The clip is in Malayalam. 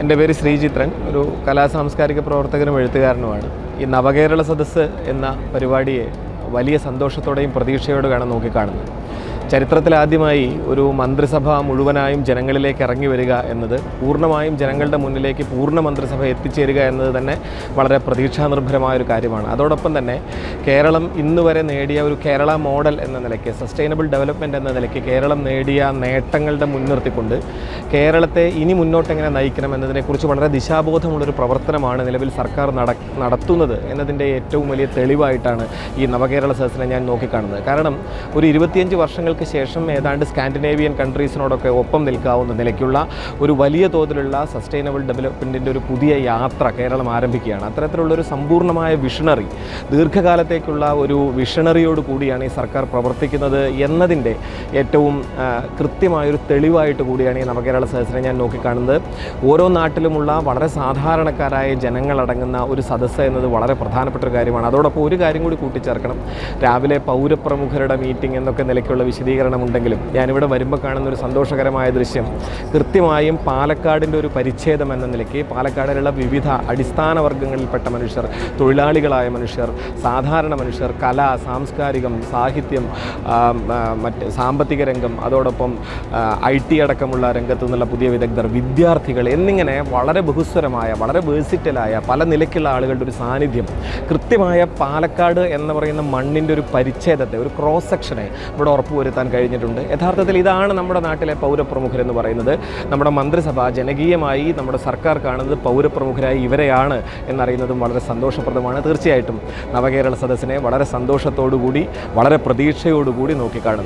എൻ്റെ പേര് ശ്രീചിത്രൻ, ഒരു കലാസാംസ്കാരിക പ്രവർത്തകനും എഴുത്തുകാരനുമാണ്. ഈ നവകേരള സദസ്സ് എന്ന പരിപാടിയെ വലിയ സന്തോഷത്തോടെയും പ്രതീക്ഷയോടെയാണ് നോക്കിക്കാണുന്നത്. ചരിത്രത്തിലാദ്യമായി ഒരു മന്ത്രിസഭ മുഴുവനായും ജനങ്ങളിലേക്ക് ഇറങ്ങി വരിക എന്നത്, പൂർണ്ണമായും ജനങ്ങളുടെ മുന്നിലേക്ക് പൂർണ്ണ മന്ത്രിസഭ എത്തിച്ചേരുക എന്നത് തന്നെ വളരെ പ്രതീക്ഷാനിർഭരമായൊരു കാര്യമാണ്. അതോടൊപ്പം തന്നെ കേരളം ഇന്ന് വരെ നേടിയ ഒരു കേരള മോഡൽ എന്ന നിലയ്ക്ക്, സസ്റ്റൈനബിൾ ഡെവലപ്മെൻറ്റ് എന്ന നിലയ്ക്ക് കേരളം നേടിയ നേട്ടങ്ങളുടെ മുൻനിർത്തിക്കൊണ്ട് കേരളത്തെ ഇനി മുന്നോട്ടെങ്ങനെ നയിക്കണം എന്നതിനെക്കുറിച്ച് വളരെ ദിശാബോധമുള്ളൊരു പ്രവർത്തനമാണ് നിലവിൽ സർക്കാർ നടത്തുന്നത് എന്നതിൻ്റെ ഏറ്റവും വലിയ തെളിവായിട്ടാണ് ഈ നവകേരള സദസ്സിനെ ഞാൻ നോക്കിക്കാണുന്നത്. കാരണം ഒരു 25 വർഷങ്ങൾ ശേഷം ഏതാണ്ട് സ്കാൻഡിനേവിയൻ കൺട്രീസിനോടൊക്കെ ഒപ്പം നിൽക്കാവുന്ന നിലയ്ക്കുള്ള ഒരു വലിയ തോതിലുള്ള സസ്റ്റൈനബിൾ ഡെവലപ്മെൻറ്റിൻ്റെ ഒരു പുതിയ യാത്ര കേരളം ആരംഭിക്കുകയാണ്. അത്തരത്തിലുള്ളൊരു സമ്പൂർണ്ണമായ വിഷണറി, ദീർഘകാലത്തേക്കുള്ള ഒരു വിഷണറിയോട് കൂടിയാണ് ഈ സർക്കാർ പ്രവർത്തിക്കുന്നത് എന്നതിൻ്റെ ഏറ്റവും കൃത്യമായൊരു തെളിവായിട്ട് കൂടിയാണ് ഈ നവകേരള സദസ്സിനെ ഞാൻ നോക്കിക്കാണുന്നത്. ഓരോ നാട്ടിലുമുള്ള വളരെ സാധാരണക്കാരായ ജനങ്ങളടങ്ങുന്ന ഒരു സദസ്സ് എന്നത് വളരെ പ്രധാനപ്പെട്ട ഒരു കാര്യമാണ്. അതോടൊപ്പം ഒരു കാര്യം കൂടി കൂട്ടിച്ചേർക്കണം. രാവിലെ പൗരപ്രമുഖരുടെ മീറ്റിംഗ് എന്നൊക്കെ നിലയ്ക്കുള്ള വിശദീകരണമുണ്ടെങ്കിലും ഞാനിവിടെ വരുമ്പോൾ കാണുന്ന ഒരു സന്തോഷകരമായ ദൃശ്യം, കൃത്യമായും പാലക്കാടിൻ്റെ ഒരു പരിച്ഛേദം എന്ന നിലയ്ക്ക് പാലക്കാടിലുള്ള വിവിധ അടിസ്ഥാന വർഗ്ഗങ്ങളിൽപ്പെട്ട മനുഷ്യർ, തൊഴിലാളികളായ മനുഷ്യർ, സാധാരണ മനുഷ്യർ, കല, സാംസ്കാരികം, സാഹിത്യം, മറ്റ് സാമ്പത്തിക രംഗം, അതോടൊപ്പം IT അടക്കമുള്ള രംഗത്തു നിന്നുള്ള പുതിയ വിദഗ്ധർ, വിദ്യാർത്ഥികൾ എന്നിങ്ങനെ വളരെ ബഹുസ്വരമായ, വളരെ വേഴ്സിറ്റലായ പല നിലയ്ക്കുള്ള ആളുകളുടെ ഒരു സാന്നിധ്യം കൃത്യമായ പാലക്കാട് എന്ന് പറയുന്ന മണ്ണിൻ്റെ ഒരു പരിച്ഛേദത്തെ, ഒരു ക്രോസ് സെക്ഷനെ ഇവിടെ ഉറപ്പുവരുത്താൻ കഴിഞ്ഞിട്ടുണ്ട്. യഥാർത്ഥത്തിൽ ഇതാണ് നമ്മുടെ നാട്ടിലെ പൗരപ്രമുഖരെന്ന് പറയുന്നത്. നമ്മുടെ മന്ത്രിസഭ ജനകീയമായി നമ്മുടെ സർക്കാർ കാണുന്നത് പൗരപ്രമുഖരായി ഇവരെയാണ് എന്നറിയുന്നതും വളരെ സന്തോഷപ്രദമാണ്. തീർച്ചയായിട്ടും നവകേരള സദസ്സിനെ വളരെ സന്തോഷത്തോടുകൂടി, വളരെ പ്രതീക്ഷയോടുകൂടി നോക്കിക്കാണുന്നു.